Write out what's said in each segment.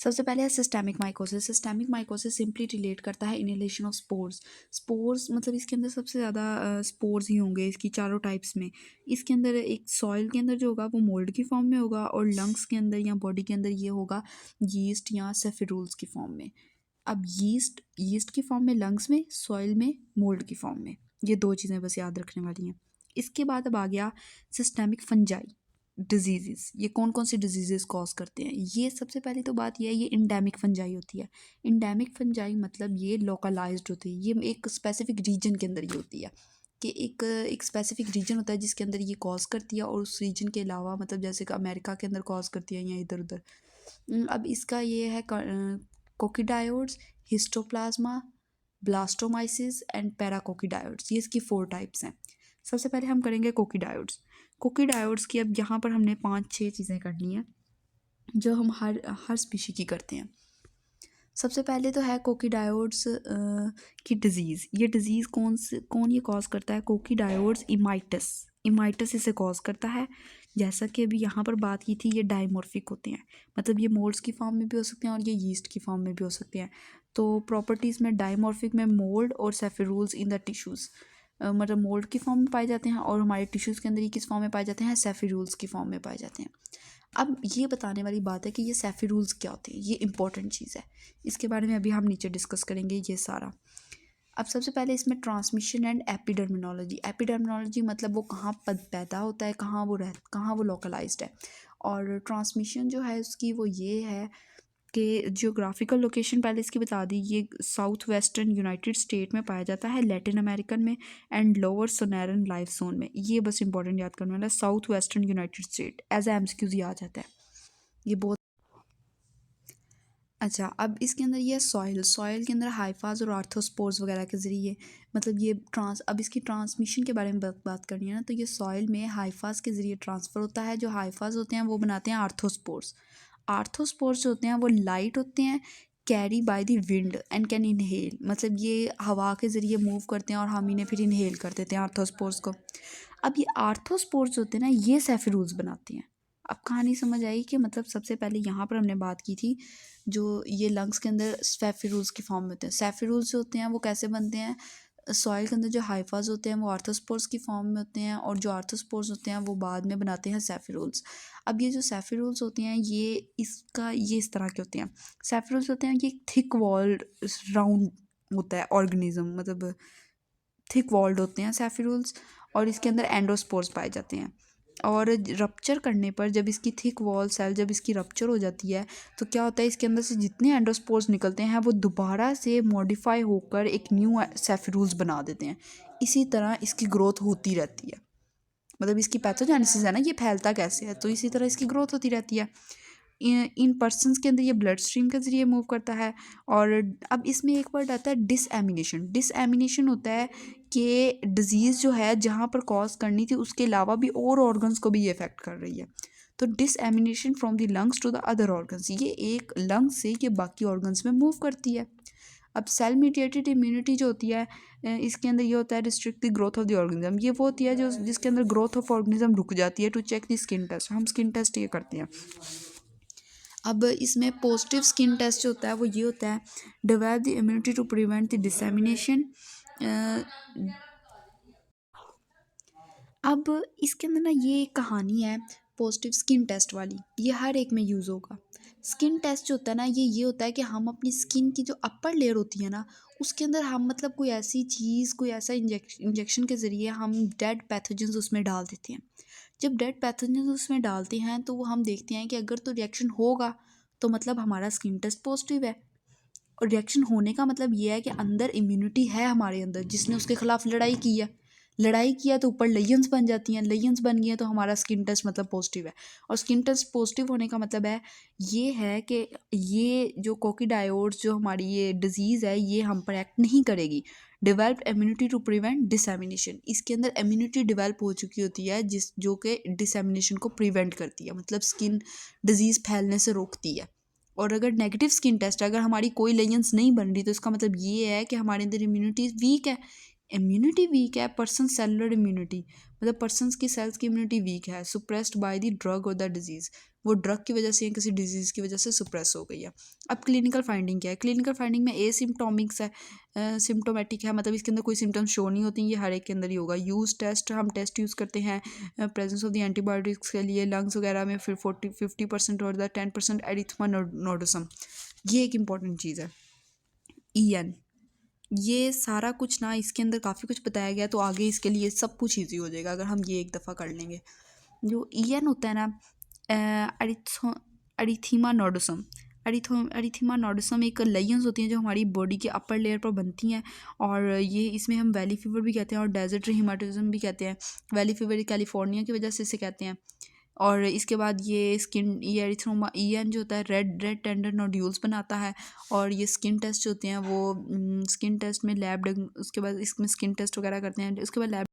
सबसे पहले है systemic mycosis. Systemic mycosis simply relate करता है इनहेलेशन ऑफ स्पोर्स। स्पोर्स मतलब इसके अंदर सबसे ज़्यादा स्पोर्स ही होंगे इसकी चारों टाइप्स में। इसके अंदर एक सॉइल के अंदर जो होगा वो मोल्ड की फॉर्म में होगा, और लंग्स के अंदर या बॉडी के अंदर ये होगा यीस्ट या सेफिरूल्स की फॉर्म में। अब यीस्ट यीस्ट की फॉर्म में लंग्स में, सॉइल में, मोल्ड की फॉर्म में। ये दो चीज़ें बस याद रखने वाली हैं। इसके बाद अब आ गया सिस्टेमिक फंजाई डिजीज़। ये कौन कौन सी डिजीज़ कॉज करते हैं? ये सबसे पहली तो बात ये है, ये इंडेमिक फंजाई होती है। इंडेमिक फंजाई मतलब ये लोकलाइज्ड होती है, ये एक स्पेसिफिक रीजन के अंदर ये होती है कि एक स्पेसिफिक रीजन होता है जिसके अंदर ये कॉज करती है, और उस रीजन के अलावा मतलब जैसे कि अमेरिका के अंदर कॉज करती है या इधर उधर। अब इसका ये है कोकीडायोड्स, हिस्टोप्लाज्मा, ब्लास्टोमाइसिस एंड पैराकोकीडायोड्स। ये इसकी 4 टाइप्स हैं। सबसे पहले हम करेंगे कोकीडायोड्स। कोकीडायोड्स की अब यहाँ पर हमने 5-6 चीज़ें करनी है जो हम हर स्पीशी की करते हैं। सबसे पहले तो है कोकीडायोड्स की डिज़ीज़। ये डिज़ीज़ कौन ये कॉज करता है? कोकीडायोड्स इमाइटस। इमाइटस इसे कॉज करता है। जैसा कि अभी यहाँ पर बात की थी, ये डाइमॉर्फिक होते हैं, मतलब ये मोल्ड्स की फॉर्म में भी हो सकते हैं और ये यीस्ट की फॉर्म में भी हो सकते हैं। तो प्रॉपर्टीज़ में डाइमॉर्फिक में मोल्ड और सेफिरूल्स इन द टिश्यूज़, मतलब मोल्ड की फॉर्म में पाए जाते हैं, और हमारे टिश्यूज़ के अंदर ये किस फॉर्म में पाए जाते हैं? सेफिरूल्स की फॉर्म में पाए जाते हैं। अब ये बताने वाली बात है कि ये सेफिरूल्स क्या होते हैं, ये इंपॉर्टेंट चीज़ है। इसके बारे में अभी हम नीचे डिस्कस करेंगे ये सारा। अब सबसे पहले इसमें ट्रांसमिशन एंड एपिडर्मिनोलॉजी। एपिडर्मिनोलॉजी मतलब वो कहाँ पैदा होता है, कहाँ वो लोकलाइज्ड है। और ट्रांसमिशन जो है उसकी वो ये है कि जियोग्राफिकल लोकेशन पहले इसकी बता दी, ये साउथ वेस्टर्न यूनाइटेड स्टेट में पाया जाता है, लैटिन अमेरिकन में and lower Sonoran life zone में। ये बस इंपॉर्टेंट याद करने वाला है, south western United State as a MCQs आ जाता है ये बहुत। अच्छा, अब इसके अंदर ये सॉइल के अंदर हाइफाज और आर्थोस्पोर्स वगैरह के ज़रिए, मतलब ये अब इसकी ट्रांसमिशन के बारे में बात करनी है ना, तो ये सॉइल में हाइफाज के ज़रिए ट्रांसफ़र होता है। जो हाइफाज होते हैं वो बनाते हैं आर्थोस्पोर्स। आर्थोस्पोर्स जो होते हैं वो लाइट होते हैं, carry by the wind and can inhale, मतलब ये हवा के ज़रिए मूव करते हैं और हम इन्हें फिर इनहेल कर देते हैं आर्थोस्पोर्स को। अब ये आर्थोस्पोर्स होते हैं ना, ये सेफिरूल्स बनाते हैं। अब कहानी समझ आई कि मतलब सबसे पहले यहाँ पर हमने बात की थी, जो ये लंग्स के अंदर सेफिरूल्स की फॉर्म में होते हैं। सेफिरूल्स जो होते हैं वो कैसे बनते हैं? सॉइल के अंदर जो हाइफाज होते हैं वो आर्थोस्पोर्स की फॉर्म में होते हैं, और जो आर्थोस्पोर्स होते हैं वो बाद में बनाते हैं सेफिरूल्स। अब ये जो सेफिरूल्स होते हैं ये इस तरह के होते हैं। सेफिरूल्स होते हैं, ये थिक वॉल्ड राउंड होता है ऑर्गेनिज्म, मतलब थिक वॉल्ड होते हैं सेफिरूल्स, और इसके अंदर एंडोस्पोर्स पाए जाते हैं। और रप्चर करने पर जब इसकी थिक वॉल सेल जब इसकी रप्चर हो जाती है तो क्या होता है, इसके अंदर से जितने एंडोस्पोर्स निकलते हैं वो दोबारा से मॉडिफाई होकर एक न्यू सेफिरूल्स बना देते हैं। इसी तरह इसकी ग्रोथ होती रहती है, मतलब इसकी पैथोजेनेसिस है ना, ये फैलता कैसे है, तो इसी तरह इसकी ग्रोथ होती रहती है। इन पर्सनस के अंदर ये ब्लड स्ट्रीम के ज़रिए मूव करता है। और अब इसमें एक वर्ड आता है डिसएमिनेशन। डिसएमिनेशन होता है कि डिज़ीज़ जो है जहाँ पर कॉज करनी थी उसके अलावा भी और ऑर्गन्स को भी ये अफेक्ट कर रही है। तो dissemination from the lungs to the other organs, ये एक लंग्स से ये बाकी ऑर्गन्स में मूव करती है। अब सेल मीडिएटेड इम्यूनिटी जो होती है, इसके अंदर ये होता है restrict the growth of the organism. ये वो होती है जो जिसके अंदर ग्रोथ ऑफ ऑर्गेनिज्म रुक जाती है। To check the skin test, हम स्किन टेस्ट ये करते हैं। अब इसमें पॉजिटिव स्किन टेस्ट जो होता है वो ये होता है, develop the immunity to prevent the dissemination. अब इसके अंदर ना ये कहानी है पॉजिटिव स्किन टेस्ट वाली, ये हर एक में यूज़ होगा। स्किन टेस्ट जो होता है ना, ये होता है कि हम अपनी स्किन की जो अपर लेयर होती है ना उसके अंदर हम मतलब कोई ऐसी चीज़, कोई ऐसा इंजेक्शन के ज़रिए हम डेड पैथोजेंस उसमें डाल देते हैं। जब डेड पैथोजेंस उसमें डालते हैं तो वो हम देखते हैं कि अगर तो रिएक्शन होगा तो मतलब हमारा स्किन टेस्ट पॉजिटिव है। और रिएक्शन होने का मतलब ये है कि अंदर इम्यूनिटी है हमारे अंदर जिसने उसके खिलाफ लड़ाई किया तो ऊपर लेजेंस बन जाती हैं, लेजेंस बन गई हैं तो हमारा स्किन टेस्ट मतलब पॉजिटिव है। और स्किन टेस्ट पॉजिटिव होने का मतलब है कि ये जो कोकीडायोड्स जो हमारी ये डिजीज़ है ये हम पर एक्ट नहीं करेगी। Develop immunity to prevent dissemination, इसके अंदर इम्यूनिटी डेवलप हो चुकी होती है जो कि डिसेमिनेशन को प्रिवेंट करती है, मतलब स्किन डिजीज़ फैलने से रोकती है। और अगर नेगेटिव स्किन टेस्ट है, अगर हमारी कोई लेजेंस नहीं बन रही तो इसका मतलब ये है कि हमारे अंदर इम्यूनिटी वीक है। इम्यूनिटी वीक है, पर्सन सेलुलर इम्यूनिटी, मतलब पर्सनस की सेल्स की इम्यूनिटी वीक है, सुप्रेस्ड बाय द ड्रग और द डिजीज़। वो ड्रग की वजह से या किसी डिजीज़ की वजह से सुप्रेस हो गई है। अब क्लिनिकल फाइंडिंग क्या है? क्लिनिकल फाइंडिंग में एसिम्प्टोमिक्स है, सिम्प्टोमेटिक है, मतलब इसके अंदर कोई सिम्टम्स शो नहीं होती, ये हर एक के अंदर ही होगा। यूज़ टेस्ट, हम टेस्ट यूज़ करते हैं प्रेजेंस ऑफ द एंटीबायोटिक्स के लिए लंग्स वगैरह में, फिर 50% और द 10% एरिथमा नोडोसम, ये एक इंपॉर्टेंट चीज़ है। EN, ये सारा कुछ ना इसके अंदर काफ़ी कुछ बताया गया, तो आगे इसके लिए सब कुछ ईजी हो जाएगा अगर हम ये एक दफ़ा कर लेंगे। जो EN होता है ना, एरिथीमा नोडोसम, एरिथीमा नोडोसम एक लेयन्स होती हैं जो हमारी बॉडी के अपर लेयर पर बनती हैं, और ये इसमें हम वैली फीवर भी कहते हैं और डेजर्ट हीमाटिज्म भी कहते हैं। वैली फीवर कैलिफोर्निया की वजह से इसे कहते हैं। और इसके बाद ये एरिथ्रोमा EN जो होता है रेड रेड टेंडर नोड्यूल्स बनाता है। और ये स्किन टेस्ट होते हैं वो स्किन टेस्ट में उसके बाद इसमें स्किन टेस्ट वगैरह करते हैं, उसके बाद लैब।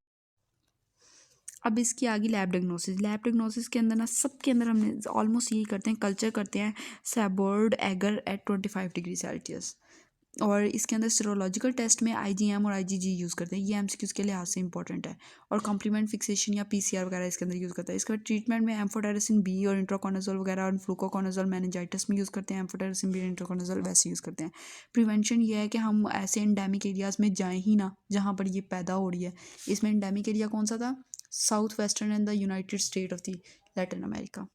अब इसकी आगे लैब डिग्नोसिस के अंदर ना सबके अंदर हमने ऑलमोस्ट यही करते हैं, कल्चर करते हैं सेबोर्ड एगर एट 25 डिग्री सेल्सियस। और इसके अंदर सीरोलॉजिकल टेस्ट में IgM और IgG यूज़ करते हैं, ये MCQs के लिहाज से इंपॉर्टेंट है। और कॉम्प्लीमेंट फिक्सेशन या PCR वगैरह इसके अंदर यूज़ करता है। इसके बाद ट्रीटमेंट में एम्फोटेरिसिन B और इंट्रोकोनाजोल वगैरह और फ्लूकोकोनाजोल मेनिंजाइटिस में यूज़ करते हैं, एम्फोटेरिसिन B और इंट्रोकोनाजोल वैसे यूज़ करते हैं। प्रिवेंशन ये है कि हम ऐसे एंडेमिक एरियाज़ में जाएँ ही ना जहाँ पर ये पैदा हो रही है। इसमें एंडेमिक एरिया कौन सा था? South western and the United state of the Latin America.